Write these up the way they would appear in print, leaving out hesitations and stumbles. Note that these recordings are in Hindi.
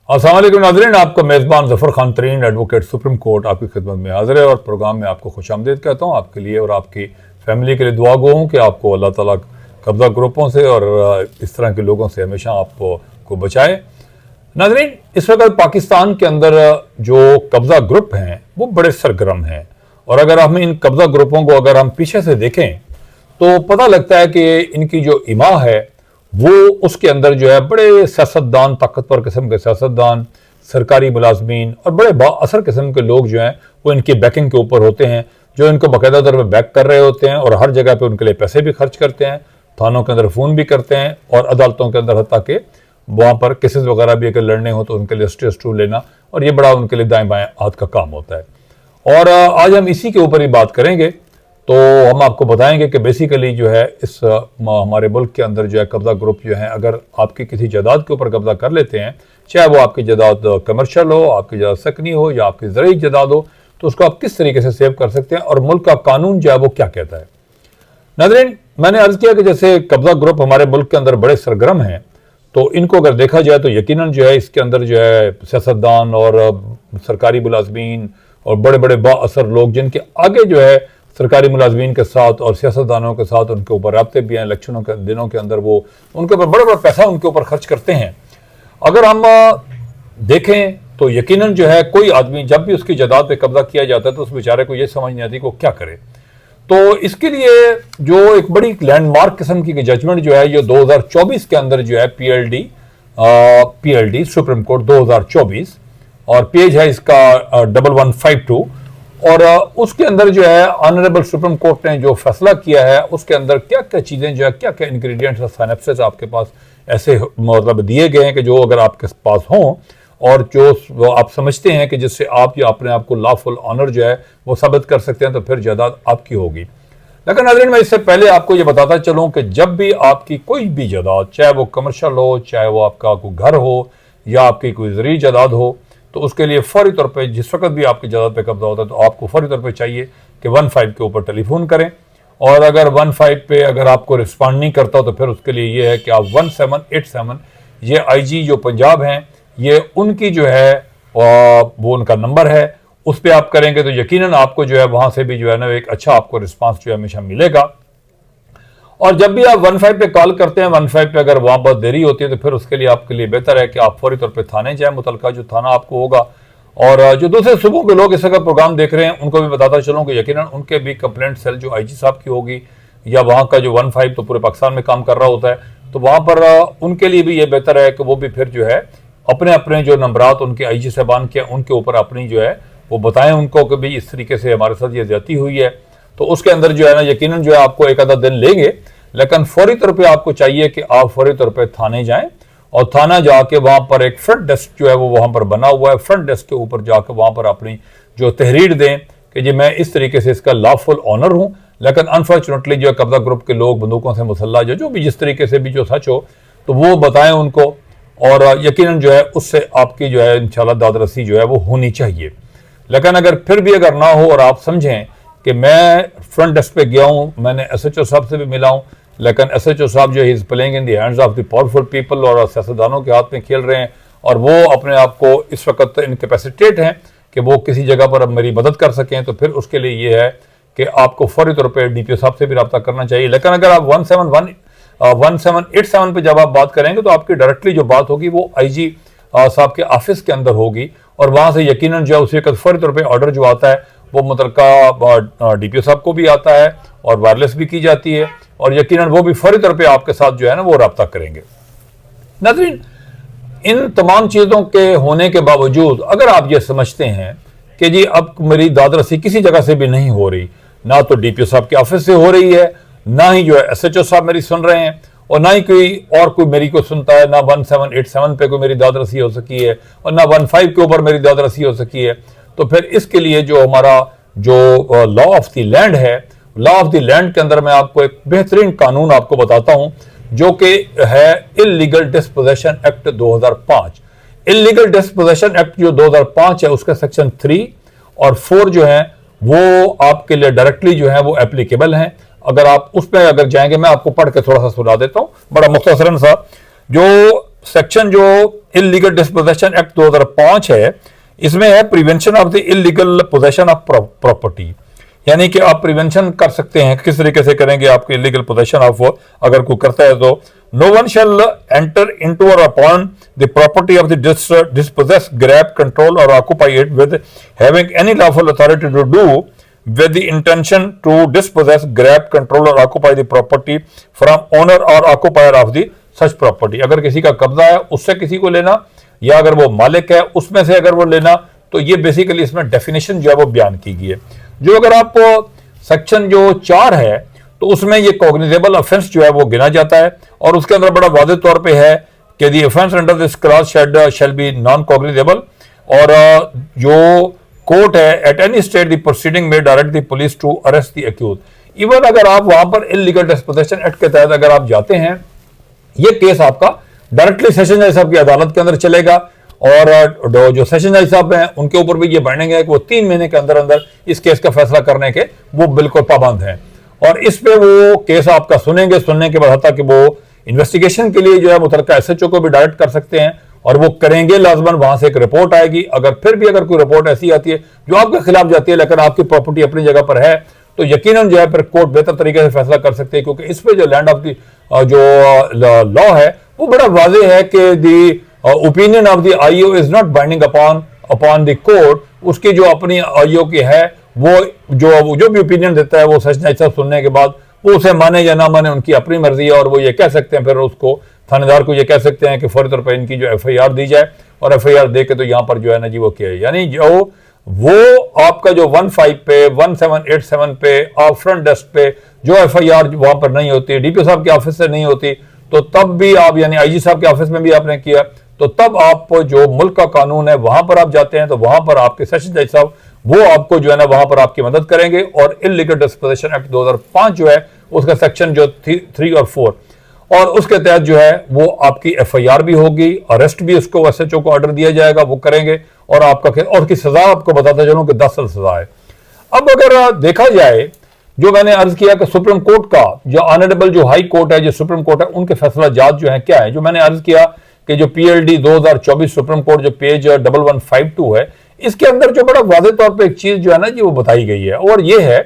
अस्सलाम वालेकुम नाज़रीन, आपका मेज़बान Zafar Khan Tareen advocate supreme court आपकी खिदमत में हाज़िर है और प्रोग्राम में आपको खुशामदीद कहता हूँ। आपके लिए और आपकी फैमिली के लिए दुआ गो हूँ कि आपको अल्लाह ताला कब्ज़ा ग्रुपों से और इस तरह के लोगों से हमेशा आपको बचाए। नाज़रीन, इस वक्त पाकिस्तान के अंदर जो कब्ज़ा ग्रुप हैं वो बड़े सरगर्म हैं और अगर हम इन कब्ज़ा ग्रुपों को अगर हम पीछे से देखें तो पता लगता है कि इनकी जो इमा है वो उसके अंदर जो है बड़े सियासतदान, ताकतवर किस्म के सियासतदान, सरकारी मुलाजमीन और बड़े बाअसर किस्म के लोग जो हैं वो इनकी बैकिंग के ऊपर होते हैं, जो इनको बाकायदा तौर पर बैक कर रहे होते हैं और हर जगह पे उनके लिए पैसे भी खर्च करते हैं, थानों के अंदर फ़ोन भी करते हैं और अदालतों के अंदर हत्ता के वहाँ पर केसेस वगैरह भी अगर लड़ने हो तो उनके लिए स्टेज टू लेना, और ये बड़ा उनके लिए दाएँ बाएँ हाथ का काम होता है। और आज हम इसी के ऊपर ही बात करेंगे। तो हम आपको बताएंगे कि बेसिकली जो है इस हमारे मुल्क के अंदर जो है कब्ज़ा ग्रुप जो है अगर आपकी किसी जायदाद के ऊपर कब्ज़ा कर लेते हैं, चाहे वो आपकी जायदाद कमर्शियल हो, आपकी जायदाद सकनी हो या आपकी ज़रूरी जायदाद हो, तो उसको आप किस तरीके से सेव कर सकते हैं और मुल्क का कानून जो है वो क्या कहता है। नाज़रीन, मैंने अर्ज़ किया कि जैसे कब्ज़ा ग्रुप हमारे मुल्क के अंदर बड़े सरगर्म हैं, तो इनको अगर देखा जाए तो यकीनन जो है इसके अंदर जो है सियासतदान और सरकारी मुलाजमीन और बड़े बड़े बाअसर लोग जिनके आगे जो है सरकारी मुलाजमीन के साथ और सियासतदानों के साथ उनके ऊपर रब्ते भी हैं, इलेक्शनों के दिनों के अंदर वो उनके ऊपर बड़ा बड़ा पैसा उनके ऊपर खर्च करते हैं। अगर हम देखें तो यकीनन जो है कोई आदमी जब भी उसकी जायदाद पे कब्जा किया जाता है तो उस बेचारे को ये समझ नहीं आती को क्या करे। तो इसके लिए जो एक बड़ी लैंडमार्क किस्म की जजमेंट जो है ये 2024 के अंदर जो है पीएलडी सुप्रीम कोर्ट 2024 और पेज है इसका 1152 और उसके अंदर जो है ऑनरेबल सुप्रीम कोर्ट ने जो फैसला किया है उसके अंदर क्या क्या चीज़ें जो है क्या क्या इंग्रेडिएंट्स और सिनेप्सिस आपके पास ऐसे मतलब दिए गए हैं कि जो अगर आपके पास हों और जो आप समझते हैं कि जिससे आप या अपने आप को लॉफुल ऑनर जो है वो साबित कर सकते हैं तो फिर जायदाद आपकी होगी। लेकिन नाज़रीन, मैं इससे पहले आपको ये बताता चलूँ कि जब भी आपकी कोई भी जायदाद, चाहे वो कमर्शियल हो, चाहे वो आपका कोई घर हो या आपकी कोई ज़रूरी जायदाद हो, तो उसके लिए फौरी तौर पे जिस वक्त भी आपकी जायदाद पे कब्जा होता है तो आपको फौरी तौर पे चाहिए कि 15 के ऊपर टेलीफोन करें और अगर 15 पे अगर आपको रिस्पॉन्ड नहीं करता तो फिर उसके लिए ये है कि आप 1787 ये आईजी जो पंजाब हैं ये उनकी जो है वो उनका नंबर है, उस पर आप करेंगे तो यकीनन आपको जो है वहाँ से भी जो है ना एक अच्छा आपको रिस्पॉन्स जो है हमेशा मिलेगा। और जब भी आप 15 पे कॉल करते हैं 15 पे अगर वहाँ बहुत देरी होती है तो फिर उसके लिए आपके लिए बेहतर है कि आप फौरी तौर पे थाने जाएं, मुतलका जो थाना आपको होगा। और जो दूसरे सूबों के लोग इस वक्त प्रोग्राम देख रहे हैं उनको भी बताता चलूँ कि यकीनन उनके भी कंप्लेंट सेल जो आईजी साहब की होगी या वहाँ का जो 15 तो पूरे पाकिस्तान में काम कर रहा होता है, तो वहाँ पर उनके लिए भी ये बेहतर है कि वो भी फिर जो है अपने अपने जो नंबरात उनके आईजी साहबान के उनके ऊपर अपनी जो है वो बताएं उनको कि भाई इस तरीके से हमारे साथ ये ज्यादती हुई है। तो उसके अंदर जो है ना यकीनन जो है आपको एक आधा दिन लेंगे, लेकिन फौरी तौर पे आपको चाहिए कि आप फौरी तौर पे थाने जाएं और थाना जाके वहाँ पर एक फ्रंट डेस्क जो है वो वहाँ पर बना हुआ है, फ्रंट डेस्क के ऊपर जाकर वहाँ पर अपनी जो तहरीर दें कि जी मैं इस तरीके से इसका लॉफुल ऑनर हूँ, लेकिन अनफॉर्चुनेटली जो कब्जा ग्रुप के लोग बंदूकों से मुसल्ला जो भी जिस तरीके से भी जो सच हो तो वो बताएं उनको और यकीनन जो है उससे आपकी जो है इंशाल्लाह दादरसी जो है वो होनी चाहिए। लेकिन अगर फिर भी अगर ना हो और आप समझें कि मैं फ्रंट डेस्क पे गया हूँ, मैंने एसएचओ साहब से भी मिला हूँ, लेकिन एसएचओ साहब जो is playing in the hands of the powerful people और सियासतदानों के हाथ में खेल रहे हैं और वो अपने आप को इस वक्त इनकैपेसिटेट हैं कि वो किसी जगह पर अब मेरी मदद कर सकें, तो फिर उसके लिए ये है कि आपको फौरी तौर पर डीपीओ साहब से भी रब्ता करना चाहिए। लेकिन अगर आप 1787 पे जब आप बात करेंगे तो आपकी डायरेक्टली जो बात होगी वो आईजी साहब के ऑफिस के अंदर होगी और वहाँ से यकीनन जो है उसी वक्त फौरी तौर पे ऑर्डर जो आता है वो मुतलका डीपीओ साहब को भी आता है और वायरलेस भी की जाती है और यकीनन वो भी फौरी तौर पे आपके साथ जो है ना वो रब्ता करेंगे। नाज़रीन, इन तमाम चीज़ों के होने के बावजूद अगर आप ये समझते हैं कि जी अब मेरी दादरसी किसी जगह से भी नहीं हो रही, ना तो डीपीओ साहब के ऑफिस से हो रही है, ना ही जो है एसएचओ साहब मेरी सुन रहे हैं और ना ही कोई मेरी को सुनता है, ना 1787 पे कोई मेरी दादरसी हो सकी है और ना 15 के ऊपर मेरी दादरसी हो सकी है, तो फिर इसके लिए जो हमारा जो लॉ ऑफ द लैंड है, लॉ ऑफ द लैंड के अंदर मैं आपको एक बेहतरीन कानून आपको बताता हूं जो कि है illegal disposition act 2005। Illegal disposition act जो 2005 है उसका सेक्शन 3 और 4 जो है वो आपके लिए डायरेक्टली जो है वो एप्लीकेबल हैं। अगर आप उसमें अगर जाएंगे, मैं आपको पढ़ के थोड़ा सा सुना देता हूं बड़ा मुख्तसरन सा। जो सेक्शन जो इलीगल डिस्पोजेशन एक्ट 2005 है, इसमें है prevention of the illegal possession of property, यानी कि आप प्रिवेंशन कर सकते हैं। किस तरीके से करेंगे आपके इलीगल पोजेशन ऑफ, अगर कोई करता है तो no one shall enter into और upon the property of the disposes, grab, control और occupy it with having any lawful authority to do with the intention to dispossess, grab, control or occupy the property from owner or occupier of the such property। अगर किसी का कब्जा है उससे किसी को लेना, या अगर वो मालिक है उसमें से अगर वो लेना, तो ये बेसिकली इसमें डेफिनेशन जो है वो बयान की गई है। जो अगर आप सेक्शन जो 4 है तो उसमें ये कॉग्निजेबल ऑफेंस जो है वो गिना जाता है, और उसके अंदर बड़ा वाज़ेह तौर पे है कि the offence under this clause shall be non cognizable, और जो कोर्ट है at any state the proceeding में direct the police to arrest the accused. Even अगर आप वहां पर इलीगल डिस्पोजेशन एक्ट के तहत अगर आप जाते हैं, ये केस आपका डायरेक्टली सेशन जज साहब की अदालत के अंदर चलेगा, और जो सेशन जज साहब हैं उनके ऊपर भी ये बाइंडिंग है कि वो 3 महीने के अंदर अंदर इस केस का फैसला करने के वो बिल्कुल पाबंद हैं, और इस पे वो केस आपका सुनेंगे। सुनने के बाद कि वो इन्वेस्टिगेशन के लिए जो है मुतलका एसएचओ को भी डायरेक्ट कर सकते हैं, और वो करेंगे लाजमन। वहां से एक रिपोर्ट आएगी, अगर फिर भी अगर कोई रिपोर्ट ऐसी आती है जो आपके खिलाफ जाती है लेकिन आपकी प्रॉपर्टी अपनी जगह पर है, तो यकीनन जो है फिर कोर्ट बेहतर तरीके से फैसला कर सकते हैं, क्योंकि इस पे जो लैंड ऑफ दी जो लॉ है वो बड़ा वाज़ेह है कि the opinion of the IO is not binding upon the court. उसकी जो अपनी आईओ की है वो जो भी ओपिनियन देता है वो सच नहीं सब सुनने के बाद वो उसे माने या ना माने उनकी अपनी मर्जी है, और वो ये कह सकते हैं फिर उसको थानेदार को ये कह सकते हैं कि फौरी तौर पर इनकी जो एफआईआर दी जाए, और एफआईआर दे के तो यहाँ पर जो है ना जी वो किया है, यानी जो वो आपका जो 15 पे 1787 पे आप फ्रंट डेस्क पे जो एफआईआर वहां पर नहीं होती, डीपीओ साहब के ऑफिस से नहीं होती, तो तब भी आप यानी आईजी साहब के ऑफिस में भी आपने किया, तो तब आप जो मुल्क का कानून है वहां पर आप जाते हैं, तो वहां पर आपके सेशन जज साहब वो आपको जो है ना वहां पर आपकी मदद करेंगे। और इलीगल डिस्पोजेशन एक्ट 2005 जो है उसका सेक्शन जो 3 और 4, और उसके तहत जो है वो आपकी एफआईआर भी होगी, अरेस्ट भी उसको एसएचओ को ऑर्डर दिया जाएगा, वो करेंगे, और आपका और की सजा आपको बताता चलूं कि 10 साल सजा है। अब अगर देखा जाए, जो मैंने अर्ज किया कि सुप्रीम कोर्ट का जो ऑनरेबल जो हाई कोर्ट है, जो सुप्रीम कोर्ट है, उनके फैसला जात जो है क्या है, जो मैंने अर्ज किया कि जो पीएलडी 2024 सुप्रीम कोर्ट जो पेज 1152 है, इसके अंदर जो बड़ा वाज़ेह तौर पे एक चीज जो है ना जी वो बताई गई है, और ये है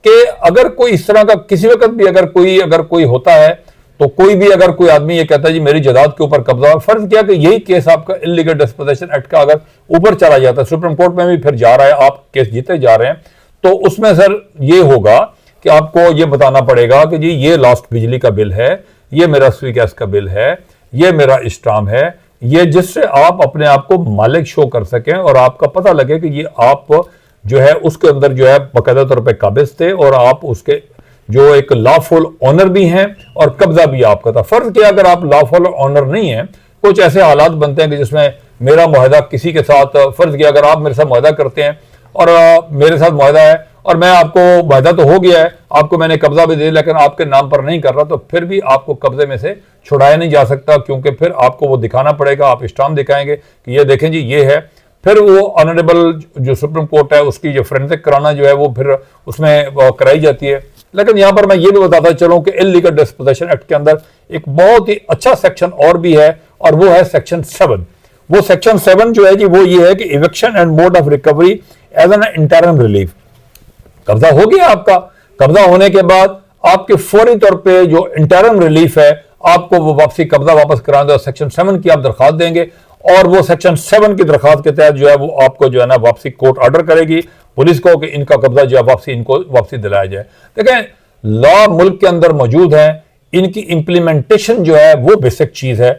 कि अगर कोई इस तरह का किसी वक्त भी अगर कोई होता है, तो कोई भी अगर कोई आदमी ये कहता है जी मेरी जायदाद के ऊपर कब्जा है, फर्ज किया कि यही केस आपका इलीगल डिस्पोजेशन एक्ट का अगर ऊपर चला जाता है, सुप्रीम कोर्ट में भी फिर जा रहा है, आप केस जीते जा रहे हैं, तो उसमें सर ये होगा कि आपको ये बताना पड़ेगा कि जी ये लास्ट बिजली का बिल है, ये मेरा सुई गैस का बिल है, ये मेरा स्टाम्प है, ये जिससे आप अपने आप को मालिक शो कर सकें और आपका पता लगे कि ये आप जो है उसके अंदर जो है बाकायदा तौर पर काबिज थे, और आप उसके जो एक लॉफुल ऑनर भी हैं और कब्जा भी आपका था। फर्ज किया अगर आप लॉफुल ऑनर नहीं है, कुछ ऐसे हालात बनते हैं कि जिसमें मेरा मुआहदा किसी के साथ, फर्ज किया अगर आप मेरे साथ मुआहदा करते हैं और मेरे साथ मुआहदा है और मैं आपको मुआहदा तो हो गया है, आपको मैंने कब्जा भी दे लेकिन आपके नाम पर नहीं कर रहा, तो फिर भी आपको कब्जे में से छुड़ाया नहीं जा सकता, क्योंकि फिर आपको वो दिखाना पड़ेगा, आप स्टाम्प दिखाएंगे कि ये देखें जी ये है। फिर वो ऑनरेबल जो सुप्रीम कोर्ट है उसकी जो फोरेंसिक कराना जो है वो फिर उसमें कराई जाती है। लेकिन यहां पर मैं ये भी बताता चलूं कि इलीगल डिस्पोजेशन एक्ट के अंदर एक बहुत ही अच्छा सेक्शन और भी है, और वो है सेक्शन 7। वो सेक्शन 7 जो है जी वो ये है कि eviction and mode of recovery as an interim relief. कब्जा हो गया आपका, कब्जा होने के बाद आपके फौरी तौर पे जो इंटरिम रिलीफ है, आपको वो वापसी कब्जा वापस कराना है, सेक्शन 7 की आप दरखास्त देंगे, और वो सेक्शन 7 की दरखास्त के तहत जो है वो आपको जो है ना वापसी कोर्ट ऑर्डर करेगी पुलिस को कि इनका कब्जा जो है वापसी इनको वापसी दिलाया जाए। देखें, लॉ मुल्क के अंदर मौजूद है, इनकी इंप्लीमेंटेशन जो है वो बेसिक चीज है।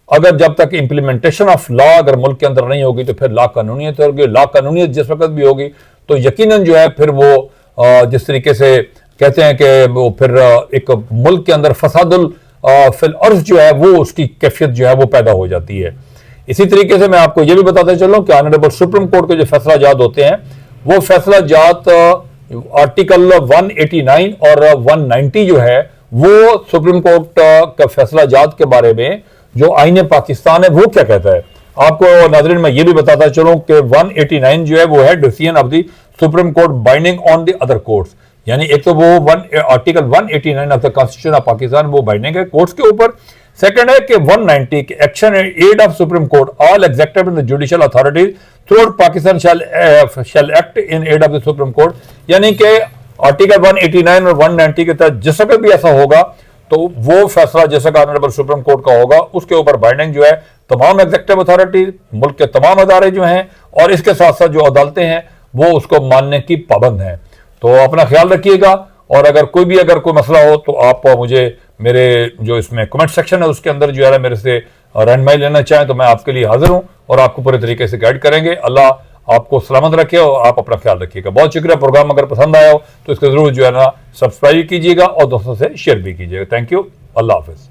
अगर जब तक इंप्लीमेंटेशन ऑफ लॉ अगर मुल्क के अंदर नहीं होगी तो फिर लॉ कानूनियत होगी। लॉ कानूनियत जिस वक्त भी होगी तो यकीनन जो है फिर वो जिस तरीके से कहते हैं कि वो फिर एक मुल्क के अंदर फसादुल फिल अर्ज जो है वो उसकी कैफियत जो है वो पैदा हो जाती है। इसी तरीके से मैं आपको ये भी बताता चलूं कि ऑनरेबल सुप्रीम कोर्ट के जो फैसला जात होते हैं वो फैसला जात आर्टिकल 189 और 190 जो है वो सुप्रीम कोर्ट का फैसला जात के बारे में जो आईन पाकिस्तान है वो क्या कहता है। आपको नाज़रीन मैं ये भी बताता चलूं कि 189 जो है वो है decision of the Supreme court binding on the other courts, यानी एक तो वो article 189 of the constitution of Pakistan वो बाइंडिंग है कोर्ट्स के ऊपर। सेकंड है कि 190 के action aid of Supreme Court all executive and judicial authorities throughout Pakistan shall act in aid of the Supreme Court, यानी कि आर्टिकल 189 और 190 के तहत जिस वक्त भी ऐसा होगा तो वो फैसला जैसा कि ऑनरेबल सुप्रीम कोर्ट का होगा उसके ऊपर बाइंडिंग जो है तमाम एग्जेक्टिव अथॉरिटी, मुल्क के तमाम अदारे जो हैं और इसके साथ साथ जो अदालतें हैं वो उसको मानने की पाबंद हैं। तो अपना ख्याल रखिएगा, और अगर कोई मसला हो तो आप मुझे मेरे जो इसमें कमेंट सेक्शन है उसके अंदर जो है मेरे से रहनुमाई लेना चाहें तो मैं आपके लिए हाजिर हूं और आपको पूरे तरीके से गाइड करेंगे। अल्लाह आपको सलामत रखे और आप अपना ख्याल रखिएगा। बहुत शुक्रिया। प्रोग्राम अगर पसंद आया हो तो इसको जरूर जो है ना सब्सक्राइब कीजिएगा और दोस्तों से शेयर भी कीजिएगा। Thank you. Allah Hafiz.